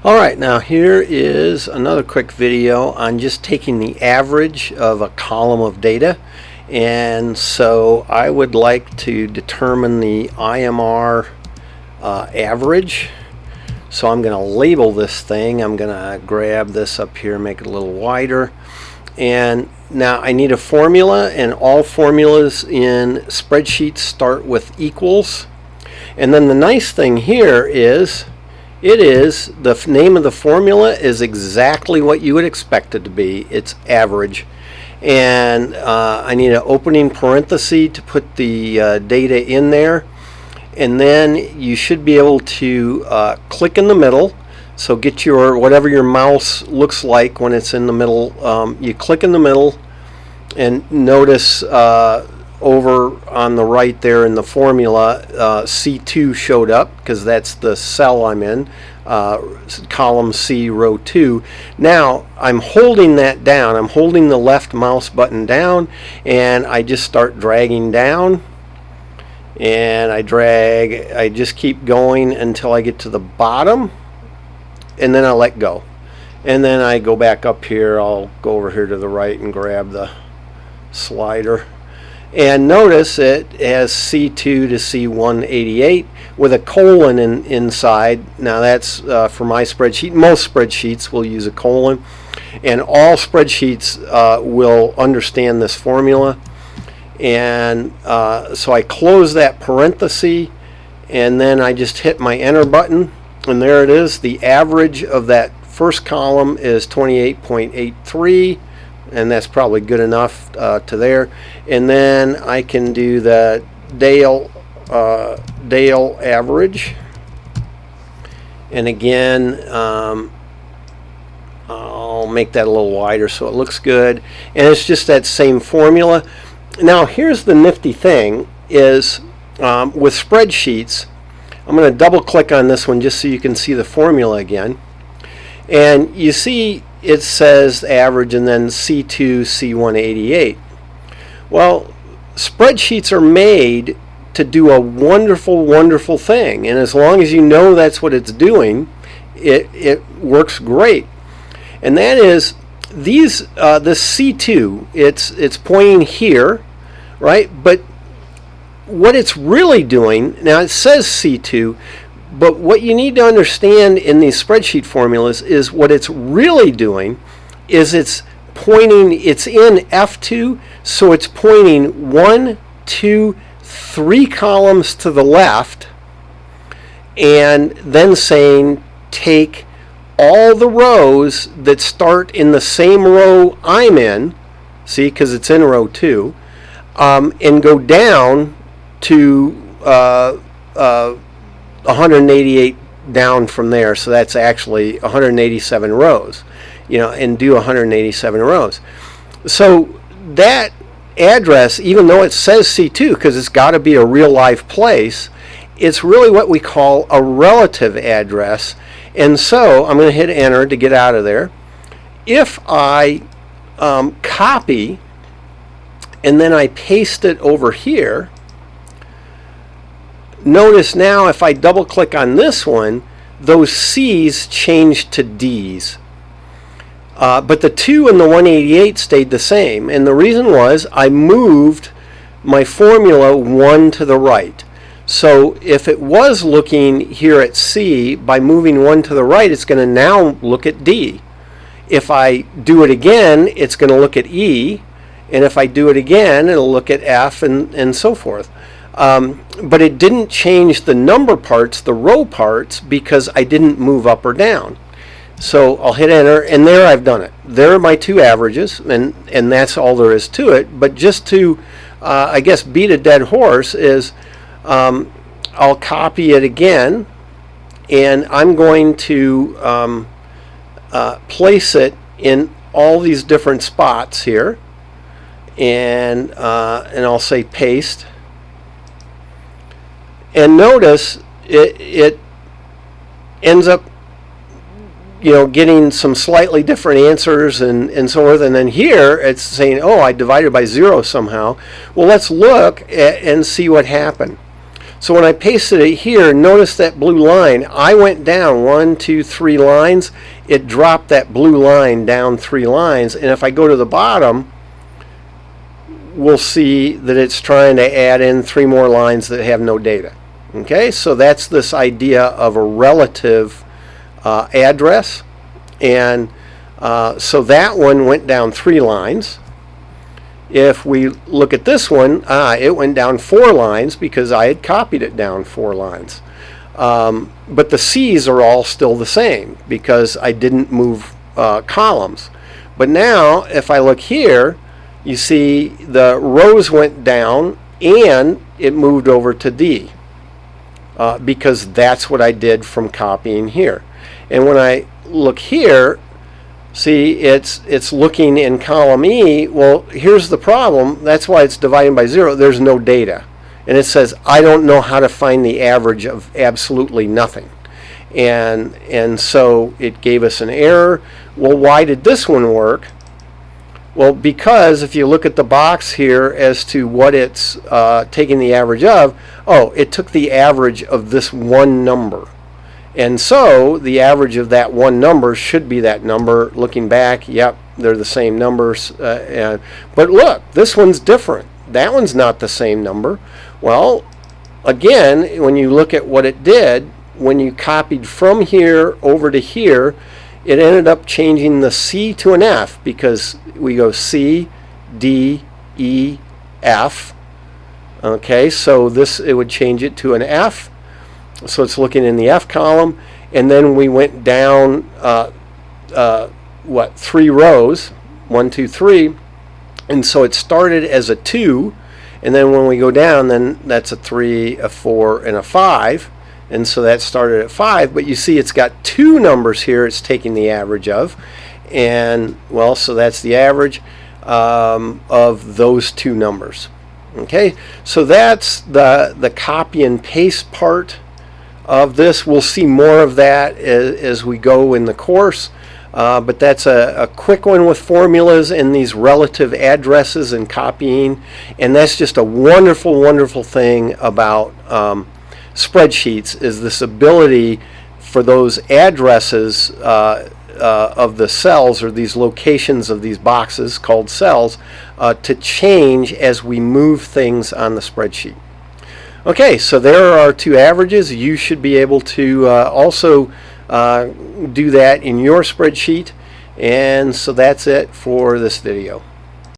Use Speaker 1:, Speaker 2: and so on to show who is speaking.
Speaker 1: Alright, now here is another quick video on just taking the average of a column of data. And so I would like to determine the IMR average. So I'm going to label this thing. I'm going to grab this up here, make it a little wider. And now I need a formula, and all formulas in spreadsheets start with equals. And then the nice thing here is the name of the formula is exactly what you would expect it to be. It's average. And I need an opening parenthesis to put the data in there. And then you should be able to click in the middle. So get your, whatever your mouse looks like when it's in the middle, you click in the middle, and notice over on the right there in the formula, C2 showed up because that's the cell I'm in, column C, row 2. Now I'm holding that down. I'm holding the left mouse button down, and I just start dragging down, and I just keep going until I get to the bottom, and then I let go. And then I go back up here. I'll go over here to the right and grab the slider. And notice it has C2 to C188 with a colon inside. Now that's for my spreadsheet. Most spreadsheets will use a colon, and all spreadsheets will understand this formula. And so I close that parenthesis, and then I just hit my enter button, and there it is. The average of that first column is 28.83. and that's probably good enough to there. And then I can do the Dale average, and again I'll make that a little wider so it looks good, and it's just that same formula. Now here's the nifty thing is with spreadsheets, I'm going to double click on this one just so you can see the formula again, and you see it says average and then C2, C188. Well, spreadsheets are made to do a wonderful, wonderful thing, and as long as you know that's what it's doing, it works great. And that is this C2, it's pointing here, right? But what it's really doing, now it says C2, but what you need to understand in these spreadsheet formulas is what it's really doing is it's pointing, it's in F2, so it's pointing 1, 2, 3 columns to the left, and then saying take all the rows that start in the same row I'm in, see, because it's in row 2, and go down to 188 down from there, so that's actually 187 rows, and do 187 rows. So that address, even though it says C2 because it's got to be a real life place, it's really what we call a relative address. And so I'm going to hit enter to get out of there. If I copy and then I paste it over here, notice now if I double click on this one, those C's changed to D's. But the 2 and the 188 stayed the same. And the reason was I moved my formula 1 to the right. So if it was looking here at C, by moving 1 to the right, it's going to now look at D. If I do it again, it's going to look at E. And if I do it again, it'll look at F, and so forth. But it didn't change the number parts, the row parts, because I didn't move up or down. So I'll hit enter, and there I've done it. There are my two averages, and that's all there is to it. But just to, I guess, beat a dead horse is I'll copy it again, and I'm going to place it in all these different spots here, and I'll say paste. And notice it ends up getting some slightly different answers and so forth. And then here it's saying, oh, I divided by 0 somehow. Well, let's look and see what happened. So when I pasted it here, notice that blue line. I went down 1, 2, 3 lines. It dropped that blue line down 3 lines. And if I go to the bottom, we'll see that it's trying to add in 3 more lines that have no data. Okay, so that's this idea of a relative address. And so that one went down 3 lines. If we look at this one, it went down 4 lines because I had copied it down 4 lines. But the C's are all still the same because I didn't move columns. But now, if I look here, you see the rows went down and it moved over to D because that's what I did from copying here. And when I look here, see, it's looking in column E. Well, here's the problem. That's why it's dividing by 0. There's no data. And it says, I don't know how to find the average of absolutely nothing. And so it gave us an error. Well, why did this one work? Well, because if you look at the box here as to what it's taking the average of, it took the average of this one number. And so the average of that one number should be that number. Looking back, yep, they're the same numbers. But look, this one's different. That one's not the same number. Well, again, when you look at what it did, when you copied from here over to here, it ended up changing the C to an F because we go C, D, E, F. Okay, so it would change it to an F. So it's looking in the F column, and then we went down 3 rows, 1, 2, 3, and so it started as a 2, and then when we go down, then that's a 3, a 4, and a 5, and so that started at 5. But you see, it's got 2 numbers here. It's taking the average of, and well, so that's the average of those 2 numbers. Okay, so that's the copy and paste part of this. We'll see more of that as we go in the course, but that's a quick one with formulas and these relative addresses and copying, and that's just a wonderful, wonderful thing about spreadsheets, is this ability for those addresses of the cells, or these locations of these boxes called cells, to change as we move things on the spreadsheet. Okay, so there are our 2 averages. You should be able to also do that in your spreadsheet. And so that's it for this video.